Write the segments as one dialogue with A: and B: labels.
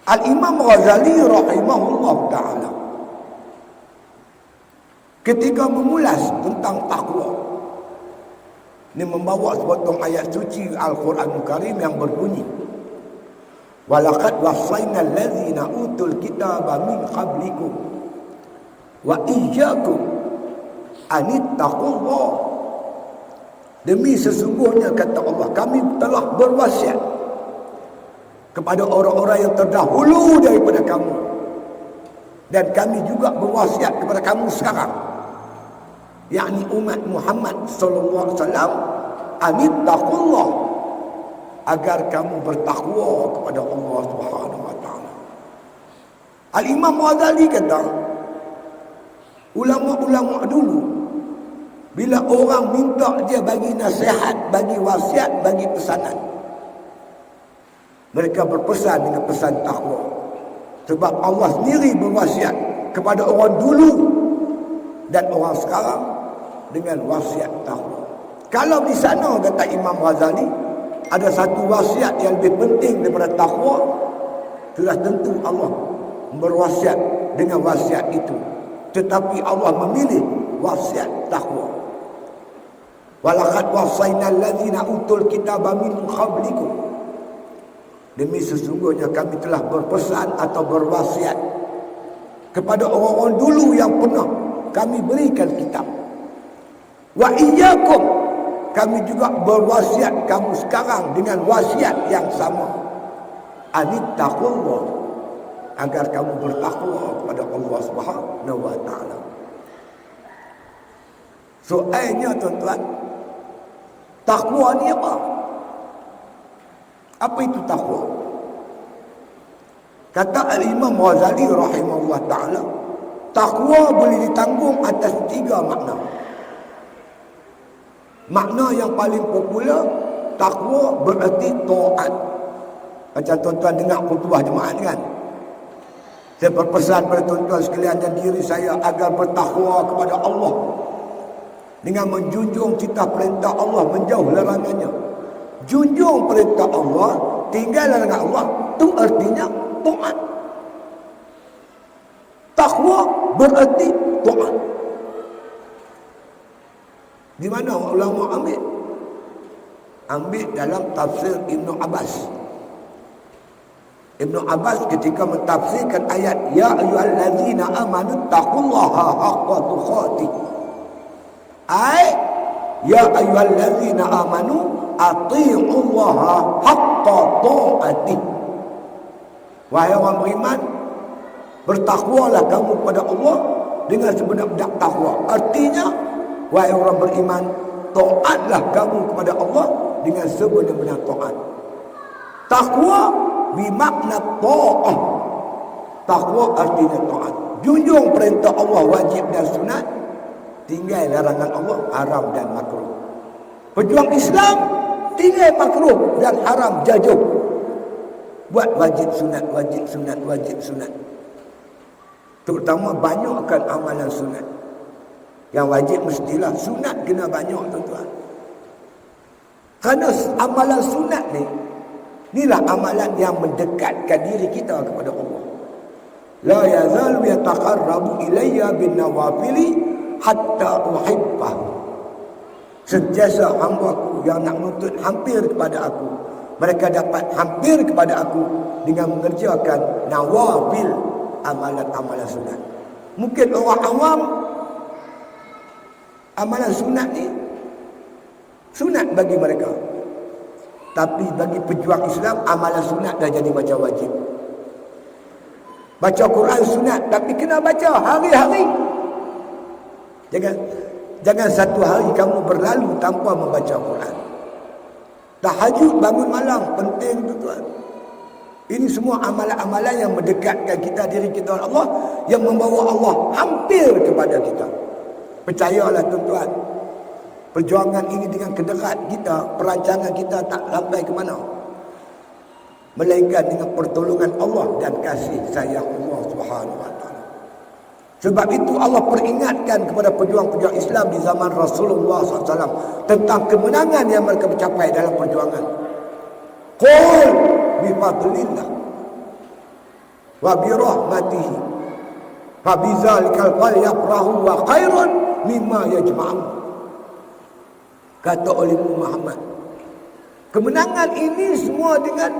A: Al-Imam Ghazali rahimahullah ta'ala ketika memulas tentang takwa, ini membawa sepotong ayat suci Al-Quran Karim yang berbunyi, walaqad wassayna allazina utul kitaba min qablikum wa iyyakum anittaqullah. Demi sesungguhnya, kata Allah, kami telah berwasiat kepada orang-orang yang terdahulu daripada kamu, dan kami juga berwasiat kepada kamu sekarang, yakni umat Muhammad sallallahu alaihi wasallam, anittaqullah, agar kamu bertakwa kepada Allah Subhanahu wa taala. Al-Imam Ghazali kata, ulama-ulama dulu bila orang minta dia bagi nasihat, bagi wasiat, bagi pesanan, mereka berpesan dengan pesan takwa. Sebab Allah sendiri berwasiat kepada orang dulu dan orang sekarang dengan wasiat takwa. Kalau di sana, kata Imam Ghazali, ada satu wasiat yang lebih penting daripada takwa, sudah tentu Allah berwasiat dengan wasiat itu. Tetapi Allah memilih wasiat takwa. Walaqad wassayna allazina utul kitaba min qablikum. Demi sesungguhnya kami telah berpesan atau berwasiat kepada orang-orang dulu yang pernah kami berikan kitab. Wa iyyakum, kami juga berwasiat kamu sekarang dengan wasiat yang sama. Anittaqullah, agar kamu bertakwa kepada Allah Subhanahu wa taala. Soalnya tuan-tuan, takwa ni apa? Apa itu takwa? Kata Al-Imam Ghazali rahimahullah ta'ala, takwa boleh ditanggung atas 3 makna. Makna yang paling popular, takwa bererti taat. Macam tuan-tuan dengar khutbah jemaat kan, saya berpesan pada tuan-tuan sekalian dan diri saya agar bertakwa kepada Allah dengan menjunjung cita perintah Allah, menjauh larangannya. Junjung perintah Allah, tinggal larangan Allah, itu artinya taat. Takwa berarti taat. Di mana ulama ambil? Ambil dalam tafsir Ibn Abbas. Ibn Abbas ketika mentafsirkan ayat ya ayyuhallazina amanu taqullaha haqqa tuqatih, ay ya ayyuhallazina amanu atii'ullaha haqqa ta'atih. Wahai orang beriman, bertakwalah kamu kepada Allah dengan sebenar-benar takwa. Artinya, wahai orang beriman, taatlah kamu kepada Allah dengan sebenar-benar taat. Takwa bermakna ta'ah. Takwa artinya taat. Junjung perintah Allah wajib dan sunat, tinggal larangan Allah haram dan makruh. Pejuang Islam tinggal makruh dan haram jauh. Buat wajib sunat, wajib sunat, wajib sunat. Terutama banyakkan amalan sunat. Yang wajib mestilah, sunat kena banyak tuan-tuan. Kerana amalan sunat ni, inilah amalan yang mendekatkan diri kita kepada Allah. La yazalu yataqarrabu ilayya bin nawafili hatta uhibbahu. Sentiasa hamba-Ku yang nak menuntut hampir kepada Aku, mereka dapat hampir kepada Aku dengan mengerjakan nawafil, amalan-amalan sunat. Mungkin orang awam amalan sunat ni sunat bagi mereka, tapi bagi pejuang Islam amalan sunat dah jadi macam wajib. Baca Quran sunat, tapi kena baca hari-hari. Jangan satu hari kamu berlalu tanpa membaca Quran. Tahajud bangun malam penting tuan-tuan. Ini semua amalan-amalan yang mendekatkan kita diri kita dengan Allah, yang membawa Allah hampir kepada kita. Percayalah tuan-tuan, perjuangan ini dengan kedekat kita, perancangan kita tak sampai ke mana, melainkan dengan pertolongan Allah dan kasih sayang Allah Subhanahu wa taala. Sebab itu Allah peringatkan kepada pejuang-pejuang Islam di zaman Rasulullah SAW tentang kemenangan yang mereka mencapai dalam perjuangan. Qul bi fadlillah. wa bi rahmatihi fa bizzalikal falyafrahu wa khairun mimma yajma'un. Kata oleh Muhammad, kemenangan ini semua dengan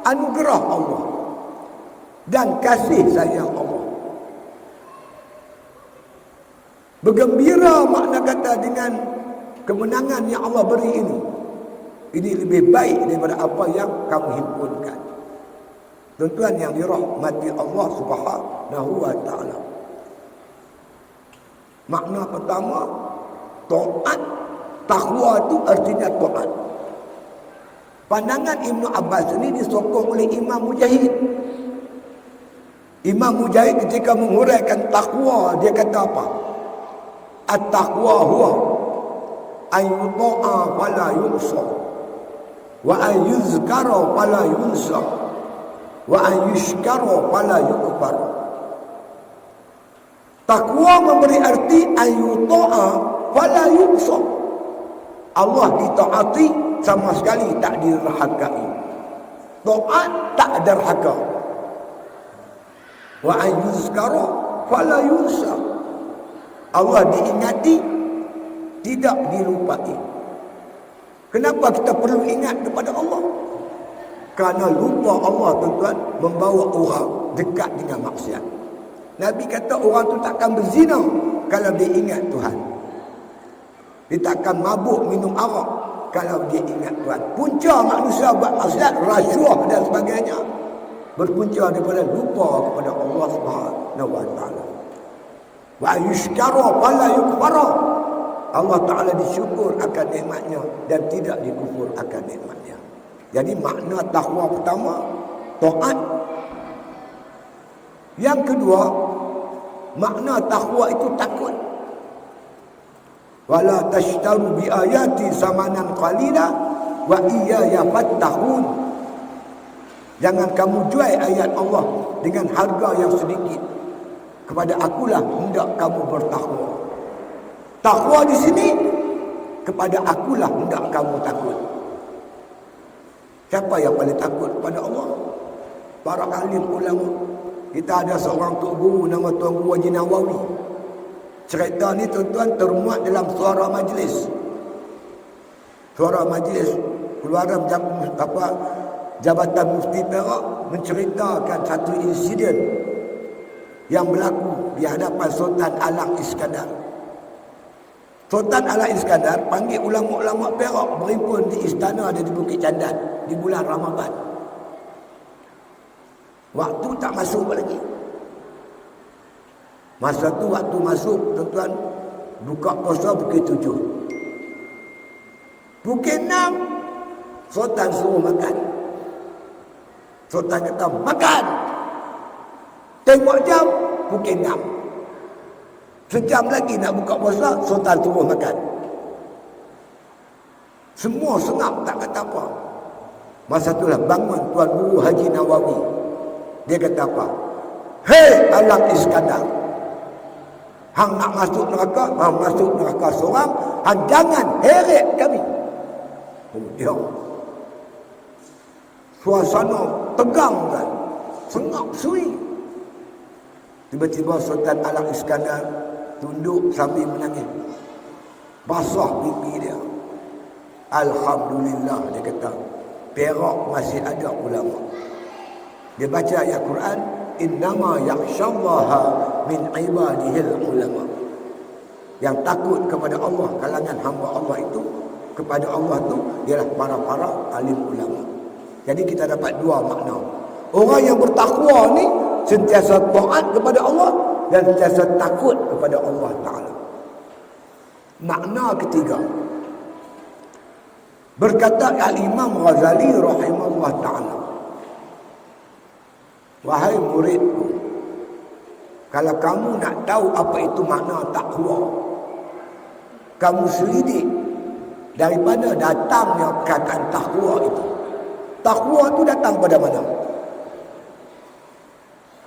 A: anugerah Allah dan kasih sayang Allah. Bergembira makna kata dengan kemenangan yang Allah beri ini. Ini lebih baik daripada apa yang kamu himpunkan. Tuan-tuan yang dirahmati Allah Subhanahu wa ta'ala. Makna pertama, taat. Takwa itu artinya taat. Pandangan Ibnu Abbas ini disokong oleh Imam Mujahid. Imam Mujahid ketika menguraikan takwa, dia kata apa? At-taqwa huwa an yuta'a fala yu'sa wa an yuzkara fala yunsa wa an yushkara fala yukfar. Takwa memberi arti an yuta'a fala yu'sa. Allah ditaati sama sekali tak dirhakai. Taat tak derhaka. Wa an yuzkara fala yunsa. Allah diingati, tidak dilupai. Kenapa kita perlu ingat kepada Allah? Kerana lupa Allah, tuan-tuan, membawa orang dekat dengan maksiat. Nabi kata orang tu takkan berzina kalau dia ingat Tuhan. Dia takkan mabuk minum arak kalau dia ingat Tuhan. Punca manusia buat maksiat, rasuah dan sebagainya, berpunca daripada lupa kepada Allah Subhanahu wa ta'ala. Wa yushkara fala yukfara. Allah Ta'ala disyukur akan nikmatnya dan tidak dikufur akan nikmatnya. Jadi makna takwa pertama, taat. Yang kedua, makna takwa itu takut. Wala tashtaru bi ayati samanan qalila wa iyaya fattahun. Jangan kamu jual ayat Allah dengan harga yang sedikit. Kepada akulah hendak kamu bertakwa. Takwa di sini, kepada akulah hendak kamu takut. Siapa yang paling takut kepada Allah? Para alim ulama. Kita ada seorang tok guru nama Tuan Guru Haji Nawawi. Cerita ni tuan-tuan termuat dalam Suara Majlis. Suara Majlis keluaran Jabatan Mufti Perak menceritakan satu insiden yang berlaku di hadapan Sultan Alang Iskandar. Sultan Alang Iskandar panggil ulama-ulama Perak berhimpun di istana ada di Bukit Candan di bulan Ramadan. Waktu tak masuk lagi. Masa tu waktu masuk, tuan-tuan, buka puasa pukul 7. Pukul 6 Sultan suruh makan. Sultan kata makan. Tengok jam, pukul 6. Sejam lagi nak buka puasa, Sultan suruh makan. Semua sengap, tak kata apa. Masa itulah bangun Tuan Guru Haji Nawawi. Dia kata apa? Hei Alang Iskandar, hang nak masuk neraka, hang masuk neraka seorang, hang jangan heret kami. Ya. Suasana tegang kan, sengap sui. Tiba-tiba Sultan Alang Iskandar tunduk sambil menangis. Basah pipi dia. Alhamdulillah, dia kata, Perak masih ada ulama. Dia baca ayat Quran, innama yakhshallaha min ibadihil ulama. Yang takut kepada Allah, kalangan hamba Allah itu, kepada Allah itu ialah para alim ulama. Jadi kita dapat dua makna. Orang yang bertakwa ni sentiasa taat kepada Allah dan sentiasa takut kepada Allah Ta'ala. Makna ketiga, berkata Al-Imam Ghazali rahimahullah ta'ala, wahai muridku, kalau kamu nak tahu apa itu makna takwa, kamu selidik daripada datangnya perkataan takwa itu. Takwa itu datang pada mana?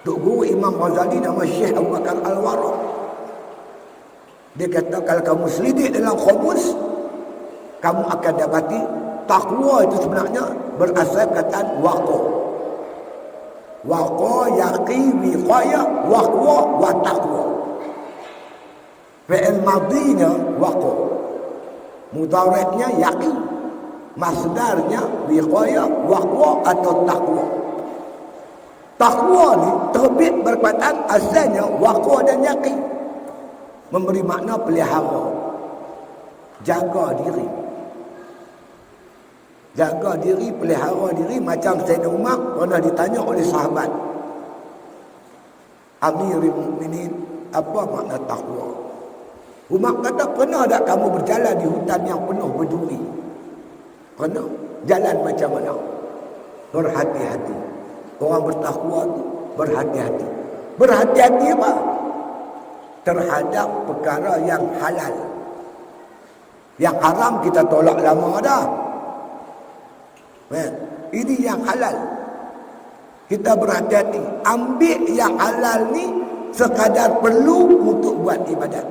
A: Tok Guru Imam Ghazali nama Syekh Abu Bakar Al-Warraq. Dia kata kalau kamu selidik dalam khumus, kamu akan dapati takwa itu sebenarnya berasal perkataan waqa. Waqa yaqi wiqaya waqwa wa taqwa. Fi'il madinya waqa. Mudhari'nya yaqi. Masdarnya wiqaya waqwa atau taqwa. Taqwa ni terbit berkaitan asalnya waqwa dan yaqi. Memberi makna pelihara. Jaga diri. Jaga diri, pelihara diri. Macam Sayyidina Umar pernah ditanya oleh sahabat, Amirul Mukminin, apa makna taqwa? Umar kata, pernah tak kamu berjalan di hutan yang penuh berduri? Pernah. Jalan macam mana? Berhati-hati. Orang bertakwa tu berhati-hati. Berhati-hati apa? Terhadap perkara yang halal. Yang haram kita tolak lama dah. Ini yang halal. Kita berhati-hati. Ambil yang halal ni sekadar perlu untuk buat ibadat.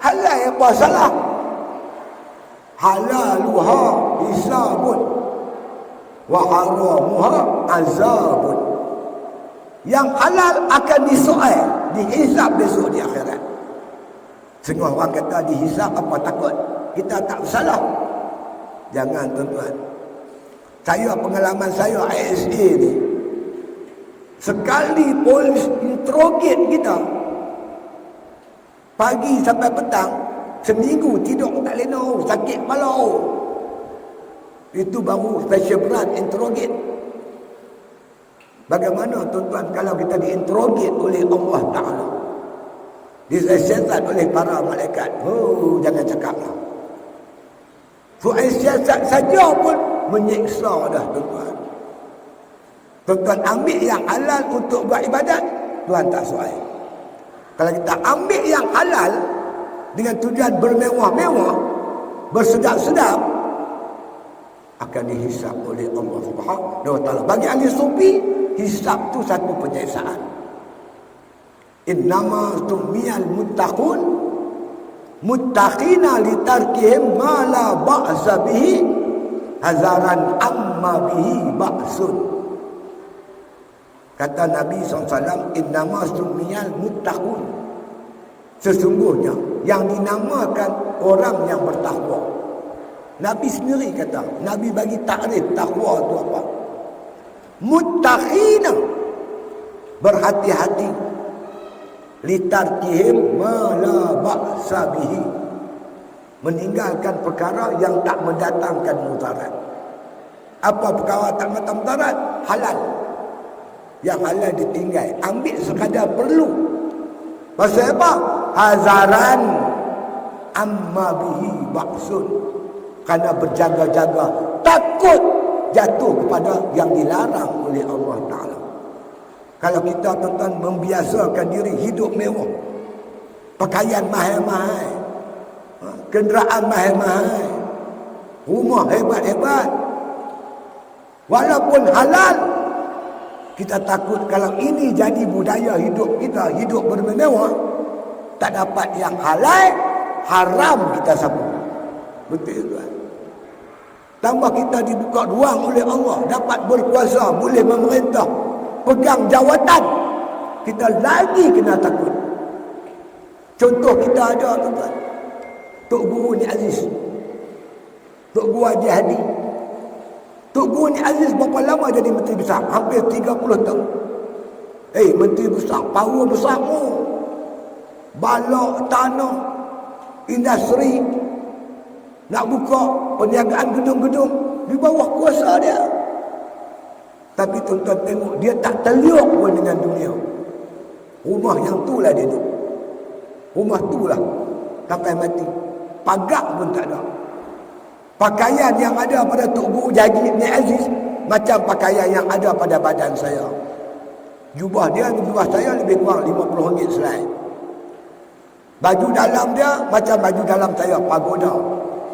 A: Halal apa salah? Halaluha hisabun wa haramuha azabun. Yang halal akan disoal, dihisab besok di akhirat. Setengah orang kata dihisab apa takut? Kita tak bersalah. Jangan tuan-tuan. Saya, pengalaman saya ISA ni, sekali polis interrogate kita, pagi sampai petang, seminggu tidur tak lena, sakit kepala. Itu baru special branch interrogate. Bagaimana tuan-tuan kalau kita diinterrogate oleh Allah Ta'ala, disiasat oleh para malaikat? Jangan cakap lah. Soal siasat saja pun menyiksa dah tuan-tuan. Tuan-tuan ambil yang halal untuk buat ibadat, Tuhan tak soal. Kalau kita ambil yang halal dengan tujuan bermewah-mewah, bersedap-sedap, akan dihisap oleh Allah Subhanahu wa taala. Bagi ahli sufi, hisab tu satu penyiksaan. Innama tumiyal muttaqun muttaqina litarkihim ma la ba'sa bihi hazaran amma bihi ba'sun. Kata Nabi SAW, innama tumiyal muttaqun, sesungguhnya yang dinamakan orang yang bertakwa. Nabi sendiri kata, Nabi bagi takrif takwa itu apa? Muttaqina, berhati-hati, litarkihim ma la ba'sa bihi, meninggalkan perkara yang tak mendatangkan mudarat. Apa perkara tak mendatangkan mudarat? Halal. Yang halal ditinggal, ambil sekadar perlu. Pasal apa? Hazaran amma bihi ba'sun, kerana berjaga-jaga, takut jatuh kepada yang dilarang oleh Allah Ta'ala. Kalau kita tuan-tuan membiasakan diri hidup mewah, pakaian mahal-mahal, kenderaan mahal-mahal, rumah hebat-hebat, walaupun halal, kita takut kalau ini jadi budaya hidup kita, hidup bermewah, tak dapat yang halal, haram kita sambung. Betul tuan. Tambah kita dibuka ruang oleh Allah, dapat berkuasa, boleh memerintah, pegang jawatan, kita lagi kena takut. Contoh kita ada tuan-tuan, Tok Guru Ni Aziz, Tok Guru Haji Hadi. Tok Guru Ni Aziz berapa lama jadi menteri besar? Hampir 30 tahun. Menteri besar, power besar, balak tanah, industri, nak buka perniagaan gedung-gedung di bawah kuasa dia. Tapi tuan-tuan tengok, dia tak terliuk pun dengan dunia. Rumah yang tu lah dia duduk. Rumah tu lah sampai mati. Pagar pun tak ada. Pakaian yang ada pada Tok Guru Haji Ni Aziz macam pakaian yang ada pada badan saya. Jubah dia, jubah saya lebih kurang RM50 selai. Baju dalam dia macam baju dalam saya, pagoda,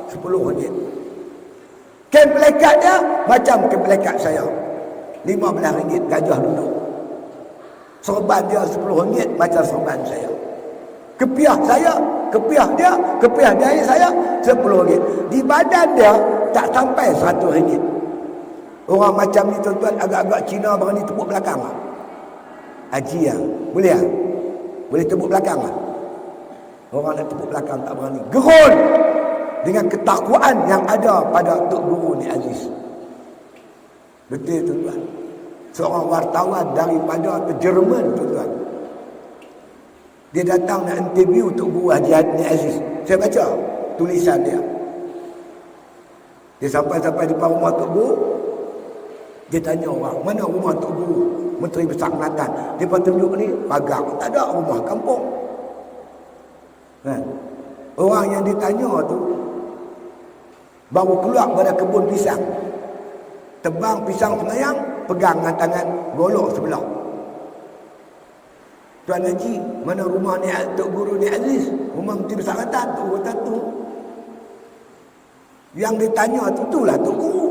A: RM10. Kain pelekat dia macam kain pelekat saya, RM15 gajah duduk. Serban dia RM10 macam serban saya. Kepiah saya, kepiah dia, kepiah jahit saya RM10. Di badan dia tak sampai RM100. Orang macam ni tuan-tuan, agak-agak Cina berani tepuk belakang lah. Haji lah. Boleh lah? Boleh tepuk belakang lah? Orang nak tepuk belakang tak berani. Gerun dengan ketakwaan yang ada pada Tok Guru ni Aziz. Betul tuan-tuan. Seorang wartawan daripada Jerman tuan-tuan. Dia datang nak interview Tok Guru Haji ni Aziz. Saya baca tulisan dia. Dia sampai-sampai depan rumah Tok Guru. Dia tanya orang, mana rumah Tok Guru Menteri Besar Kelantan? Dia pun tunjuk ni, pagar. Tak ada rumah kampung. Kan? Orang yang ditanya tu baru keluar pada kebun pisang. Tebang pisang senayang, pegang dengan tangan, golok sebelah. Tuan Haji, mana rumah ni Tok Guru ni Aziz? Rumah Menteri Besar Kelantan. Tok Guru tu. Yang ditanya tu, itulah Tok Guru.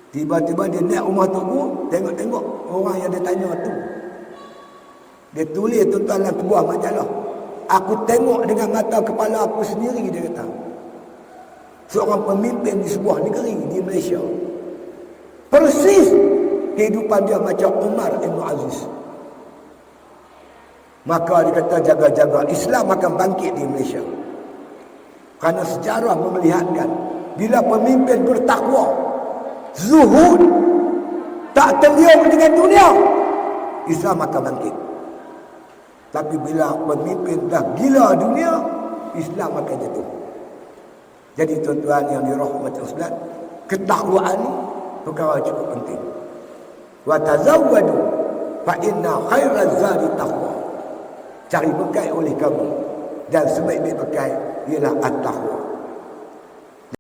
A: Tiba-tiba dia naik rumah Tok Guru, tengok-tengok orang yang dia tanya tu. Dia tulis tuan-tuan dalam sebuah majalah. Aku tengok dengan mata kepala aku sendiri, dia kata. Seorang pemimpin di sebuah negeri di Malaysia. Persis kehidupan dia macam Umar Ibn Aziz. Maka dia kata jaga-jaga, Islam akan bangkit di Malaysia. Kerana sejarah memelihatkan bila pemimpin bertakwa, zuhud, tak terliur dengan dunia, Islam akan bangkit. Tapi bila pemimpin dah gila dunia, Islam akan jatuh. Jadi tuan-tuan yang dirahmati Allah, ketakwaan ni perkara cukup penting. Wa tazawwadu fa inna khairaz zadi taqwa. Cari bekal oleh kamu, dan sebaik-baik bekal ialah at-taqwa.